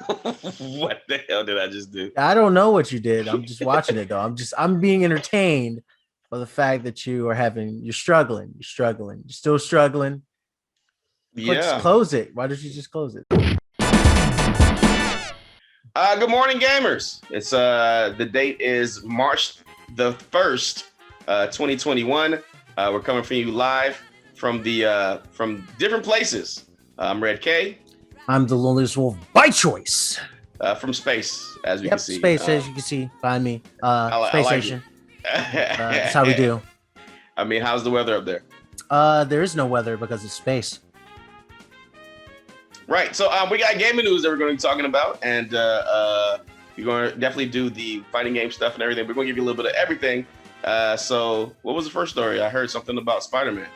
What the hell did I just do? I don't know what you did. I'm just watching it though. I'm being entertained by the fact that you're struggling. You're still struggling. Just Yeah. close it. Why don't you just close it? Good morning, gamers. It's the date is March the 1st, 2021. We're coming from you live from different places. I'm Red K. I'm the loneliest wolf by choice. From space, as we Yep, can see. space, as you can see. Find me. I Space like station. it. That's how we do. I mean, how's the weather up there? There is no weather because it's space. Right. So we got gaming news that we're going to be talking about, and we're going to definitely do the fighting game stuff and everything. We're going to give you a little bit of everything. So what was the first story? I heard something about Spider-Man.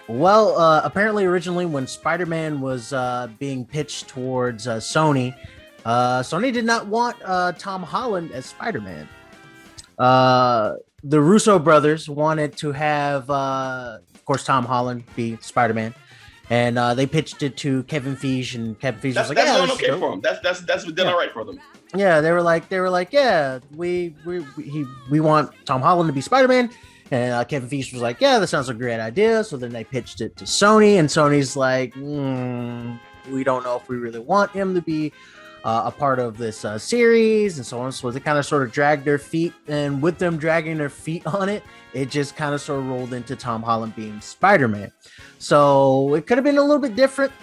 Well, apparently originally when Spider-Man was being pitched towards Sony, Sony did not want Tom Holland as Spider-Man. The Russo brothers wanted to have, of course, Tom Holland be Spider-Man. And they pitched it to Kevin Feige, and Kevin Feige was like, "Yeah, that's okay for them. That's done all right for them." Yeah, they were like, yeah, we want Tom Holland to be Spider-Man, and Kevin Feige was like, yeah, that sounds like a great idea. So then they pitched it to Sony, and Sony's like, we don't know if we really want him to be a part of this series, and so on. So they kind of sort of dragged their feet, and with them dragging their feet on it, it just kind of sort of rolled into Tom Holland being Spider-Man. So it could have been a little bit different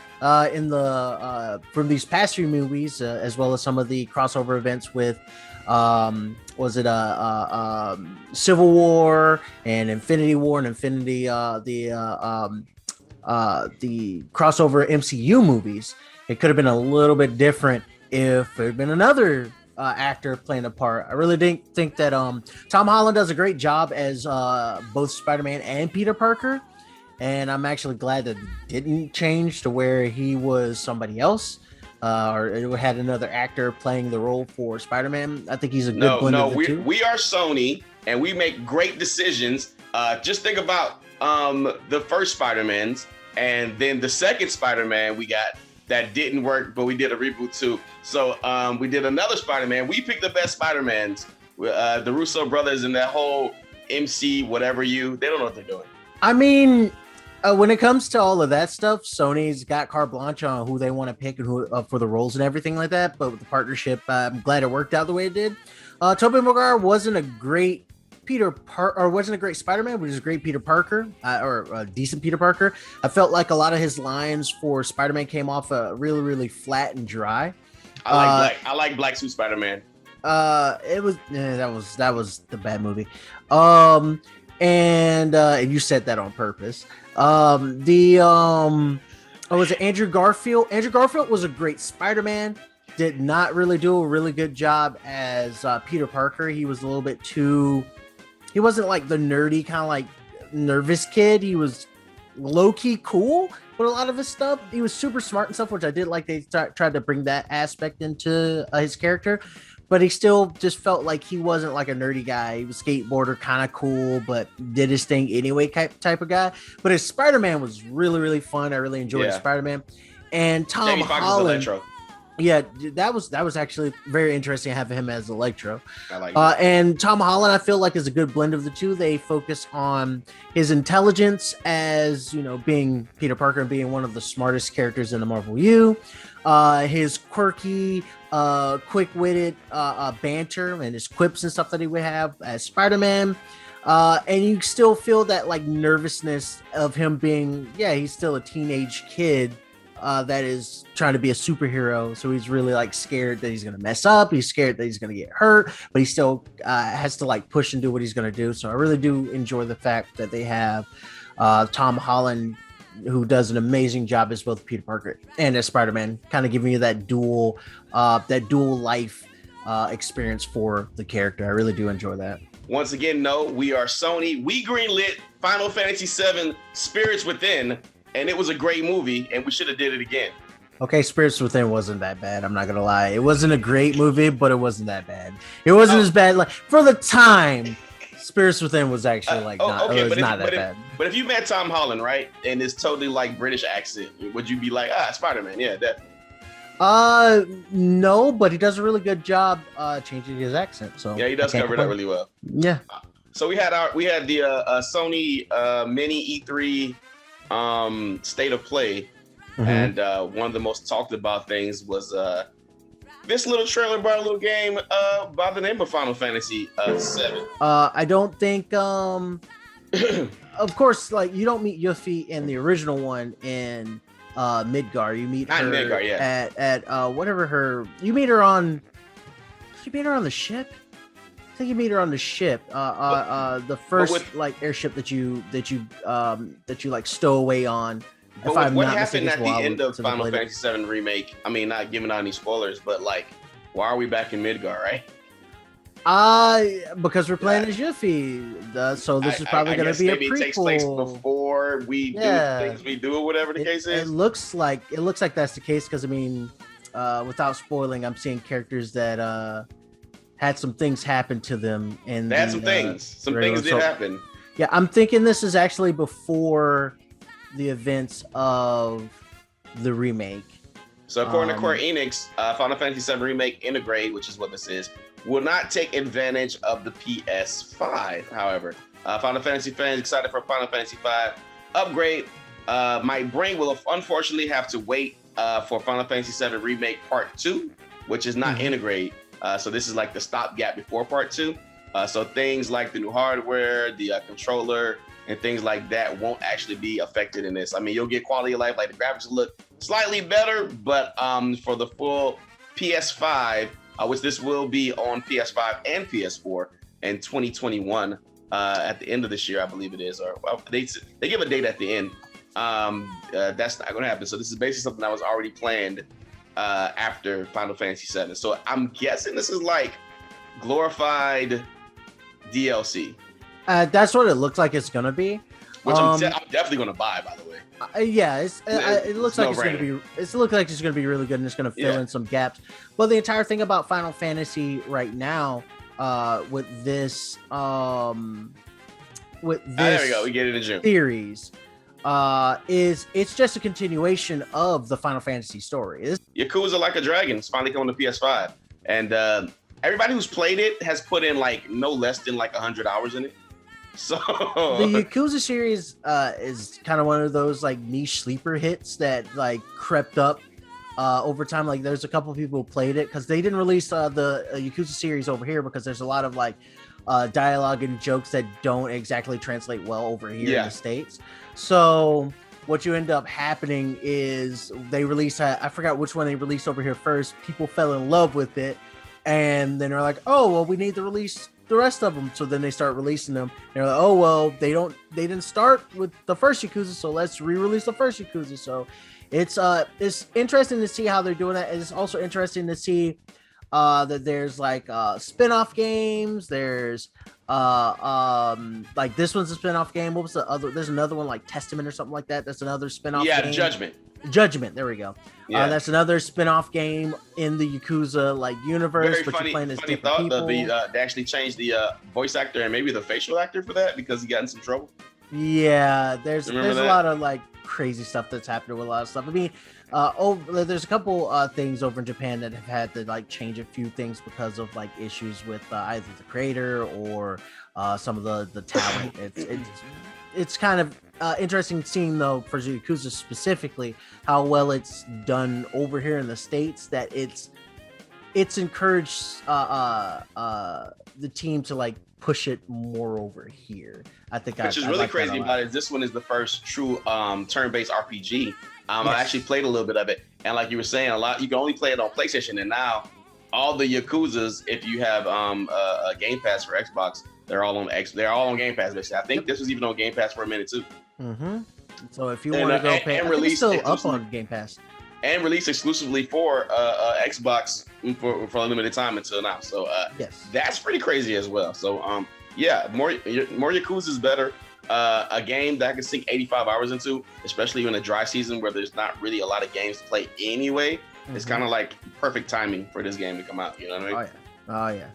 in the from these past few movies, as well as some of the crossover events with Civil War and Infinity War and Infinity the crossover MCU movies. It could have been a little bit different if there had been another actor playing a part. I really didn't think that Tom Holland does a great job as both Spider-Man and Peter Parker, and I'm actually glad that it didn't change to where he was somebody else or it had another actor playing the role for Spider-Man. I think he's a good blend of the two. We are Sony and we make great decisions. Just think about the first Spider-Mans and then the second Spider-Man we got that didn't work, but we did a reboot too. So we did another Spider-Man. We picked the best Spider-Mans. The Russo brothers and that whole MC whatever they don't know what they're doing. I mean, when it comes to all of that stuff, Sony's got carte blanche on who they want to pick and who for the roles and everything like that. But with the partnership, I'm glad it worked out the way it did. Tobey Maguire wasn't a great wasn't a great Spider-Man, but he was a great Peter Parker or a decent Peter Parker. I felt like a lot of his lines for Spider-Man came off really, really flat and dry. I like Black Suit Spider-Man. It was that was the bad movie. And you said that on purpose. Was it Andrew Garfield? Andrew Garfield was a great Spider-Man. Did not really do a really good job as Peter Parker. He was a little bit too. He wasn't like the nerdy kind of like nervous kid. He was low key cool with a lot of his stuff. He was super smart and stuff, which I did like. They tried to bring that aspect into his character. But he still just felt like he wasn't like a nerdy guy. He was skateboarder, kind of cool, but did his thing anyway type of guy. But his Spider-Man was really, really fun. I really enjoyed Spider-Man. And Tom Holland. Yeah, that was actually very interesting having him as Electro. I like that. And Tom Holland, I feel like, is a good blend of the two. They focus on his intelligence as, being Peter Parker and being one of the smartest characters in the Marvel U. His quirky, quick-witted banter and his quips and stuff that he would have as Spider-Man. And you still feel that like nervousness of him being, he's still a teenage kid that is trying to be a superhero. So he's really like scared that he's going to mess up. He's scared that he's going to get hurt, but he still has to like push and do what he's going to do. So I really do enjoy the fact that they have Tom Holland, who does an amazing job as both Peter Parker and as Spider-Man, kind of giving you that dual life experience for the character. I really do enjoy that. Once again, no, we are Sony. We greenlit Final Fantasy VII Spirits Within, and it was a great movie, and we should have did it again. Okay, Spirits Within wasn't that bad. I'm not gonna lie. It wasn't a great movie, but it wasn't that bad. It wasn't as bad. Like for the time, Spirits Within was actually not that bad. But if you met Tom Holland, right, and it's totally like British accent, would you be like, Spider-Man? Yeah, definitely. No, but he does a really good job changing his accent. So Yeah, he does cover that really well. Yeah. So we had the Sony mini E3 state of play, and one of the most talked about things was this little trailer about a little game by the name of Final Fantasy 7. I don't think of course, like you don't meet Yuffie in the original one in Midgar. You meet Not her in Midgar, yeah. at whatever her you meet her on. Did you meet her on the ship? I think you meet her on the ship. The first like airship that you like stow away on. But what happened at the end of Final Fantasy VII Remake? I mean, not giving out any spoilers, but like, why are we back in Midgar, right? Because we're playing as Yuffie, so this is probably going to be a prequel. Maybe it takes place before we do things we do, or whatever the case is. It looks like that's the case because I mean, without spoiling, I'm seeing characters that had some things happen to them, and they had some things did happen. Yeah, I'm thinking this is actually before the events of the remake. So according to Square Enix, Final Fantasy VII Remake Integrate, which is what this is, will not take advantage of the PS5. However, Final Fantasy fans excited for Final Fantasy V upgrade. My brain will unfortunately have to wait for Final Fantasy VII Remake Part 2, which is not Integrate. So this is like the stopgap before Part 2. So things like the new hardware, the controller, and things like that won't actually be affected in this. I mean, you'll get quality of life, like the graphics look slightly better, but for the full PS5, which this will be on PS5 and PS4 in 2021 at the end of this year, I believe it is, or well, they give a date at the end. That's not going to happen. So this is basically something that was already planned after Final Fantasy VII. So I'm guessing this is like glorified DLC. That's what it looks like it's gonna be. Which I'm definitely gonna buy, by the way. Yeah, it looks like it's gonna be. It looks like it's gonna be really good, and it's gonna fill in some gaps. But the entire thing about Final Fantasy right now, with this there we go. We get it in June. Series, is it's just a continuation of the Final Fantasy story. Yakuza Like a Dragon is finally coming to PS5, and everybody who's played it has put in like no less than like 100 hours in it. So the Yakuza series is kind of one of those like niche sleeper hits that like crept up over time. Like there's a couple of people who played it because they didn't release the Yakuza series over here because there's a lot of like dialogue and jokes that don't exactly translate well over here in the States. So what you end up happening is they release I forgot which one they released over here first. People fell in love with it, and then they're like, oh well, we need to release the rest of them. So then they start releasing them. They're like, oh well, they didn't start with the first Yakuza, so let's re-release the first Yakuza. So it's interesting to see how they're doing that. It's also interesting to see that there's like spin-off games. There's like this one's a spin-off game. What was the other? There's another one like Testament or something like that. That's another spin-off game. Judgment. There we go. Yeah. That's another spin-off game in the Yakuza like universe. Very funny, you're playing as different people. They actually changed the voice actor and maybe the facial actor for that because he got in some trouble. Yeah, there's a lot of like crazy stuff that's happening with a lot of stuff. I mean, there's a couple things over in Japan that have had to like change a few things because of like issues with either the creator or some of the talent. It's kind of interesting seeing though for Yakuza specifically how well it's done over here in the States, that it's encouraged the team to like push it more over here. I think which is really like crazy about it. This one is the first true turn-based RPG. I actually played a little bit of it, and like you were saying, you can only play it on PlayStation, and now all the Yakuzas, if you have a Game Pass for Xbox, they're all on Game Pass. Basically, I think this was even on Game Pass for a minute too. So if you want to go pay, it's still up on Game Pass and released exclusively for Xbox for a limited time until now. So that's pretty crazy as well. So more Yakuza is better. A game that I can sink 85 hours into, especially in a dry season where there's not really a lot of games to play anyway. It's kind of like perfect timing for this game to come out. You know what I mean? Oh yeah.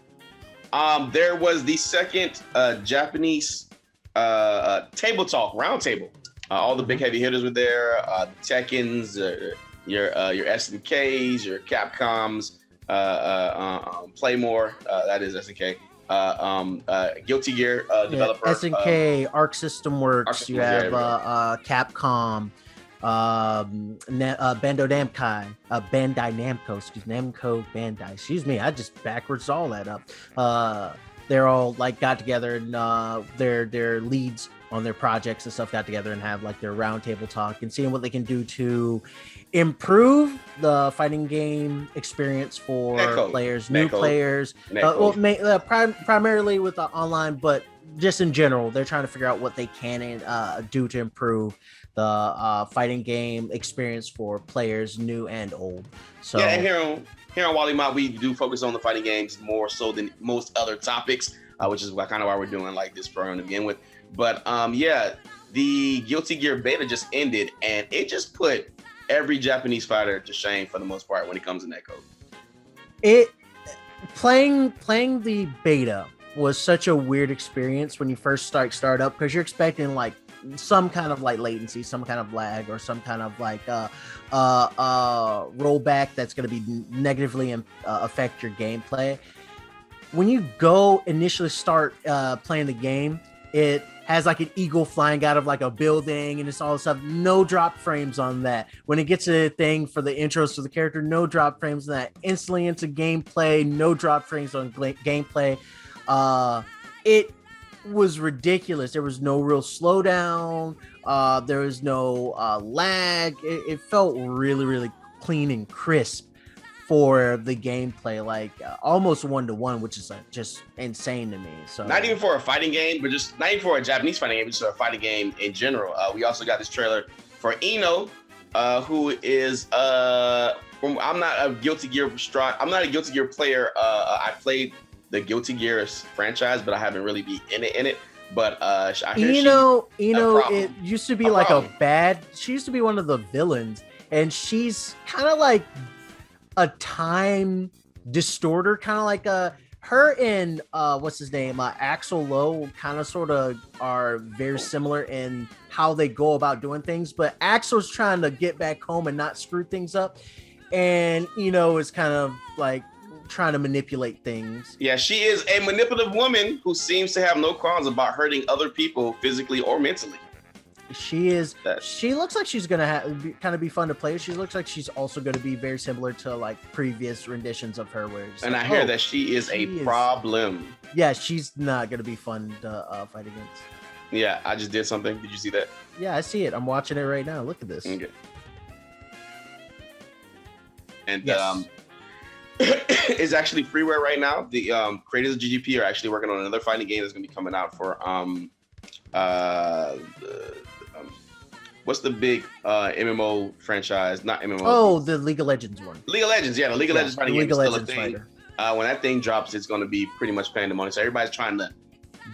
There was the second Japanese Table Talk roundtable. All the big heavy hitters were there. The Tekkens, your SNKs, your Capcoms, Playmore, that is SNK, Guilty Gear developer, SNK, Arc System Works. Arc System You Works, have Capcom, Bandai Namco, excuse me, I just backwards all that up. They're all like got together and their leads on their projects and stuff got together and have like their roundtable talk and seeing what they can do to improve the fighting game experience for players, new players. Primarily with the online, but just in general, they're trying to figure out what they can do to improve the fighting game experience for players, new and old. So yeah, and here on Wollie Mopped, we do focus on the fighting games more so than most other topics, which is kind of why we're doing like this program to begin with. But yeah, the Guilty Gear beta just ended, and it just put every Japanese fighter to shame for the most part when it comes to netcode. Playing the beta was such a weird experience when you first start up, because you're expecting like some kind of like latency, some kind of lag, or some kind of like rollback that's going to be negatively affect your gameplay. When you go initially start playing the game, it has like an eagle flying out of like a building and it's all this stuff. No drop frames on that. When it gets a thing for the intros to the character, no drop frames on that. Instantly into gameplay, no drop frames on gameplay. It was ridiculous. There was no real slowdown. There was no lag. It felt really, really clean and crisp for the gameplay, like almost 1-to-1, which is just insane to me. So not even for a fighting game, but just not even for a Japanese fighting game, just a fighting game in general. We also got this trailer for Ino, who is I'm not a Guilty Gear player. I played the Guilty Gear franchise, but I haven't really been in it. But I hear Ino, it used to be like she used to be one of the villains, and she's kind of like a time distorter, kind of like her and what's his name, Axel Lowe, kind of sort of are very similar in how they go about doing things, but Axel's trying to get back home and not screw things up, and is kind of like trying to manipulate things. Yeah, she is a manipulative woman who seems to have no qualms about hurting other people physically or mentally. She is. She looks like she's gonna kind of be fun to play. She looks like she's also going to be very similar to like previous renditions of her. Where and I hear that she is a problem. Yeah, she's not going to be fun to fight against. Yeah, I just did something. Did you see that? Yeah, I see it. I'm watching it right now. Look at this. Okay. And yes. It's actually freeware right now. The creators of GGP are actually working on another fighting game that's going to be coming out for what's the big MMO franchise? Not MMO. Oh, the League of Legends one. League of Legends, yeah, the League of Legends fighting game is still a thing. Fighter. When that thing drops, it's going to be pretty much pandemonium. So everybody's trying to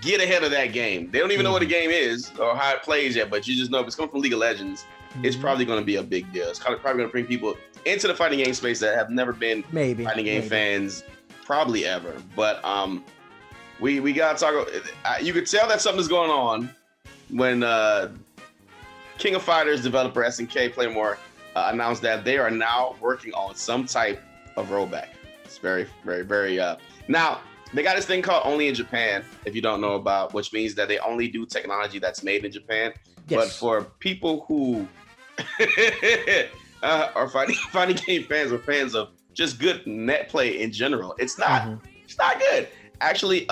get ahead of that game. They don't even know what the game is or how it plays yet, but you just know if it's coming from League of Legends, it's probably going to be a big deal. It's probably going to bring people into the fighting game space that have never been fighting game fans, probably ever. But we got to talk. You could tell that something's going on when King of Fighters developer SNK Playmore announced that they are now working on some type of rollback. It's very, very, very. Now they got this thing called Only in Japan, if you don't know about, which means that they only do technology that's made in Japan. Yes. But for people who are fighting game fans or fans of just good net play in general, it's not good. Actually,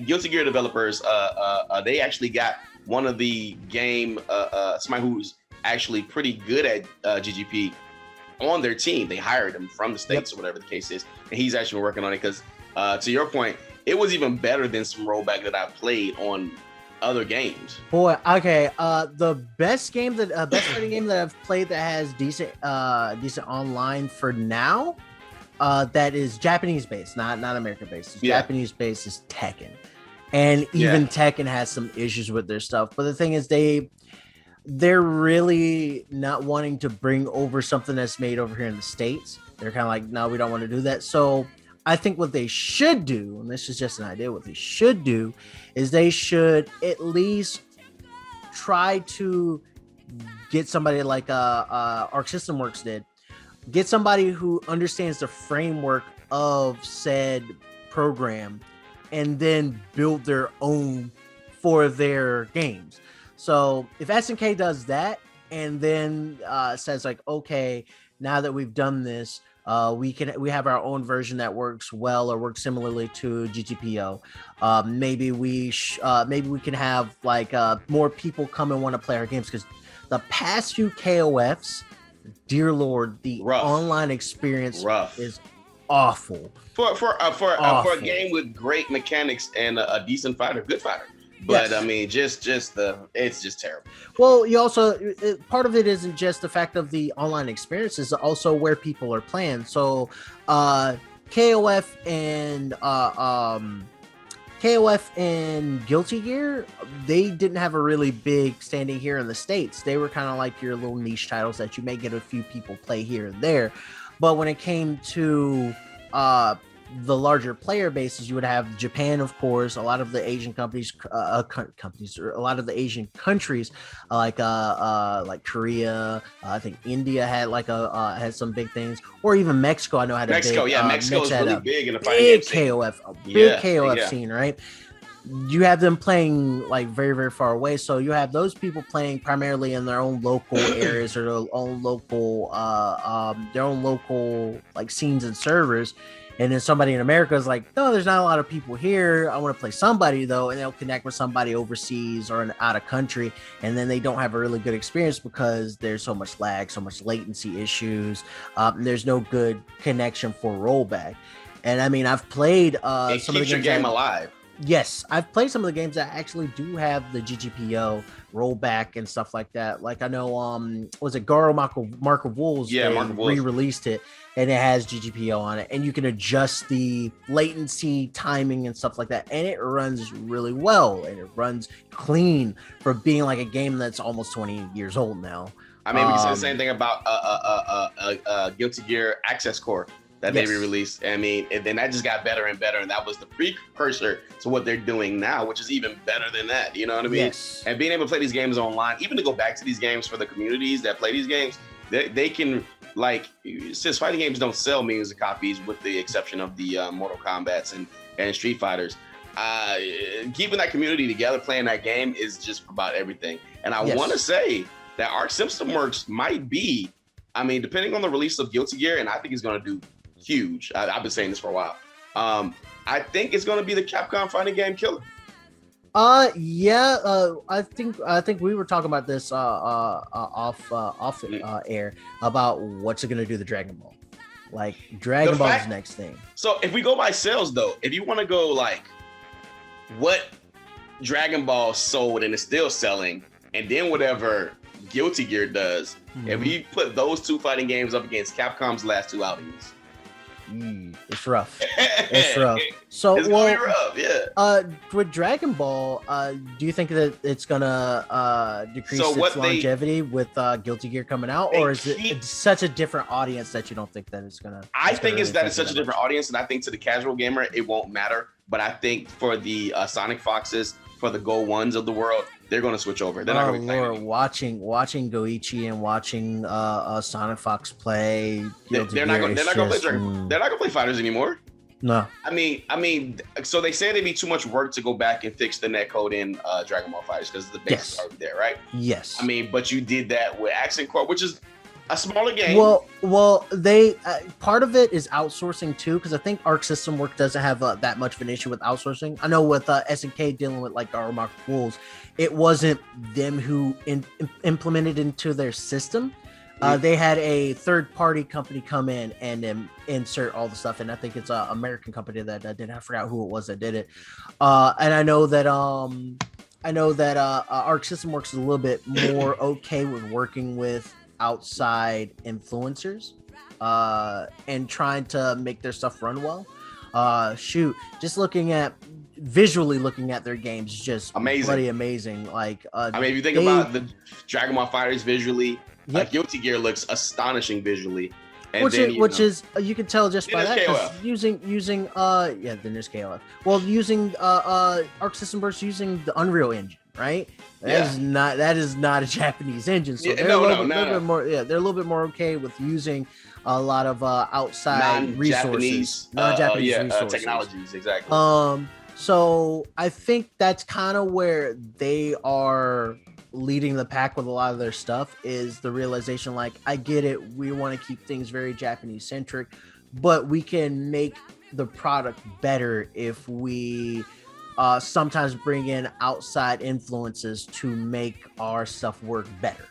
Guilty Gear developers, they actually got one of the game, somebody who's actually pretty good at GGP on their team. They hired him from the States or whatever the case is, and he's actually working on it because, to your point, it was even better than some rollback that I played on other games. Boy, okay. The best fighting game that I've played that has decent online for now, that is Japanese based, not American based. Japanese based is Tekken, and even Tekken has some issues with their stuff. But the thing is, they're really not wanting to bring over something that's made over here in the States. They're kind of like, no, we don't want to do that. So I think what they should do, and this is just an idea, what they should do is they should at least try to get somebody like Arc System Works did. Get somebody who understands the framework of said program and then build their own for their games. So if SNK does that and then says like, okay, now that we've done this, we have our own version that works well or works similarly to GTPO. Maybe we can have like more people come and want to play our games, because the past few KOFs, dear Lord, the online experience is awful for a game with great mechanics and a decent fighter, good fighter. But yes. I mean, it's just terrible. Well, you also part of it isn't just the fact of the online experience, is also where people are playing. So, KOF and Guilty Gear, they didn't have a really big standing here in the States. They were kind of like your little niche titles that you may get a few people play here and there. But when it came to the larger player bases, you would have Japan, of course, a lot of the Asian companies, or a lot of the Asian countries, like Korea. I think India had had some big things, or even Mexico. I know had Mexico is really big in the fighting big KOF scene, right? You have them playing like very, very far away. So you have those people playing primarily in their own local areas or their own local like scenes and servers. And then somebody in America is like, no, there's not a lot of people here. I want to play somebody though. And they'll connect with somebody overseas or out of country. And then they don't have a really good experience because there's so much lag, so much latency issues. There's no good connection for rollback. And I mean, I've played some of the games game alive. Yes, I've played some of the games that actually do have the GGPO rollback and stuff like that. Like I know, was it Garo Mark of Wolves? Yeah, Mark of Wolves re-released it, and it has GGPO on it, and you can adjust the latency, timing, and stuff like that, and it runs really well, and it runs clean for being like a game that's almost 20 years old now. I mean, we can say the same thing about Guilty Gear Access Core that they re-released. I mean, and then that just got better and better, and that was the precursor to what they're doing now, which is even better than that. You know what I mean? Yes. And being able to play these games online, even to go back to these games for the communities that play these games, they can, like, since fighting games don't sell millions of copies, with the exception of the Mortal Kombats and Street Fighters, keeping that community together, playing that game is just about everything. And I want to say that Arc System Works might be, I mean, depending on the release of Guilty Gear, and I think it's going to do huge. I've been saying this for a while. I think it's going to be the Capcom fighting game killer. I think we were talking about this off air about what's it going to do to Dragon Ball. Like Dragon Ball's next thing. So if we go by sales though, if you want to go like what Dragon Ball sold and is still selling, and then whatever Guilty Gear does, if you put those two fighting games up against Capcom's last two outings, it's rough. It's rough. So it's gonna be rough, yeah. With Dragon Ball, do you think that it's gonna decrease its longevity with Guilty Gear coming out, or is it such a different audience that you don't think that it's gonna? I think it's such a different audience, and I think to the casual gamer it won't matter. But I think for the Sonic Foxes, for the Go Ones of the world, they're going to switch over. They're not going to be watching Goichi and watching Sonic Fox play. They're not going to play. They're not going to play fighters anymore. No. I mean, so they say it'd be too much work to go back and fix the netcode in Dragon Ball FighterZ because the base is already there, right? Yes. I mean, but you did that with Accent Core, which is a smaller game. Well, they part of it is outsourcing too, because I think Arc System Works doesn't have that much of an issue with outsourcing. I know with SNK dealing with like Armach Wolves, it wasn't them who implemented into their system. They had a third-party company come in and insert all the stuff, and I think it's an American company that did. I forgot who it was that did it. And I know that Arc System Works is a little bit more okay with working with outside influencers and trying to make their stuff run well. Just visually looking at their games is just amazing. Bloody amazing. Like I mean, if you think about the Dragon Ball FighterZ visually, Guilty Gear looks astonishing visually. And which is you can tell just by that, KOF. using then there's KOF. Well, using Arc System Works using the Unreal Engine. right? That is not a Japanese engine. So they're a little bit more. Yeah, they're a little bit more okay with using a lot of outside resources, non-Japanese resources, technologies. Exactly. So I think that's kind of where they are leading the pack with a lot of their stuff, is the realization, like, I get it, we want to keep things very Japanese centric, but we can make the product better if we sometimes bring in outside influences to make our stuff work better.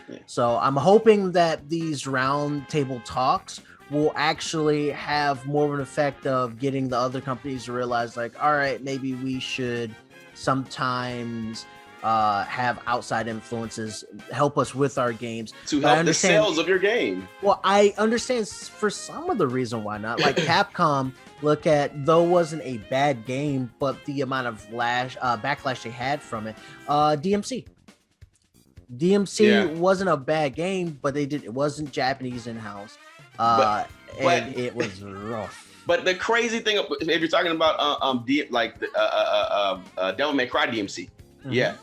Yeah. So I'm hoping that these roundtable talks will actually have more of an effect of getting the other companies to realize, like, all right, maybe we should sometimes have outside influences help us with our games to help the sales of your game. Well, I understand for some of the reason why not. Like Capcom, look at, though wasn't a bad game, but the amount of backlash they had from it. DMC wasn't a bad game, but it wasn't Japanese in-house. And it was rough. But the crazy thing, if you're talking about Devil May Cry DMC, yeah,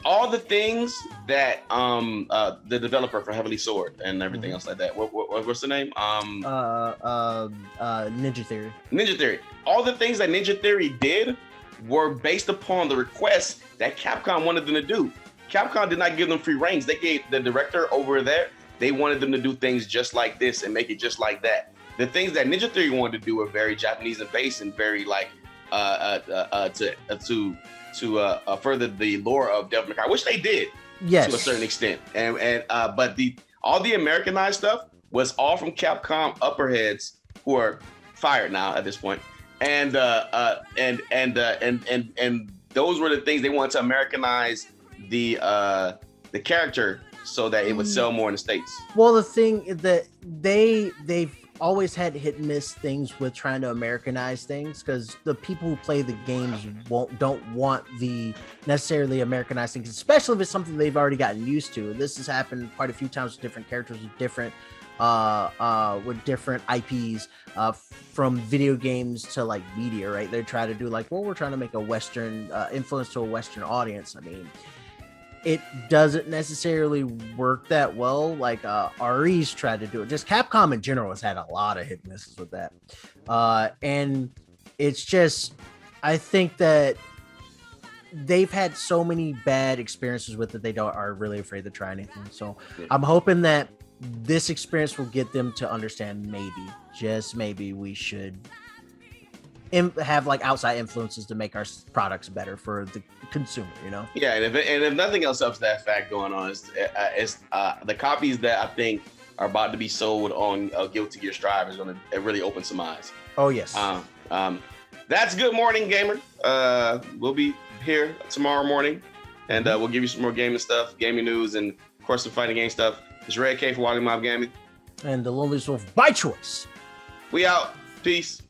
all the things that the developer for Heavenly Sword and everything else like that. What's the name? Ninja Theory. Ninja Theory. All the things that Ninja Theory did were based upon the requests that Capcom wanted them to do. Capcom did not give them free reins. They gave the director over there, they wanted them to do things just like this and make it just like that. The things that Ninja Theory wanted to do were very Japanese and based and very like to further the lore of Devil May Cry, which they did, yes, to a certain extent. But all the Americanized stuff was all from Capcom upperheads who are fired now at this point. And those were the things they wanted to Americanize the character so that it would sell more in the States. Well, the thing is that they've always had hit and miss things with trying to Americanize things, because the people who play the games don't want the necessarily Americanized things, especially if it's something they've already gotten used to. This has happened quite a few times with different characters with different IPs, from video games to like media, right? They try to do like, well, we're trying to make a Western influence to a Western audience. I mean, it doesn't necessarily work that well. Like RE's tried to do it. Just Capcom in general has had a lot of hit and misses with that. And it's just, I think that they've had so many bad experiences with it, they are really afraid to try anything. So I'm hoping that this experience will get them to understand, maybe, just maybe, we should have like outside influences to make our products better for the consumer, you know? Yeah, and if nothing else ups that fact going on is the copies that I think are about to be sold on Guilty Gear Strive is going to really open some eyes. Oh yes. That's Good Morning Gamer. We'll be here tomorrow morning, and we'll give you some more gaming stuff, gaming news, and of course some fighting game stuff. It's Red K for Wollie Mopped Gaming, and the Lonely Wolf by choice. We out. Peace.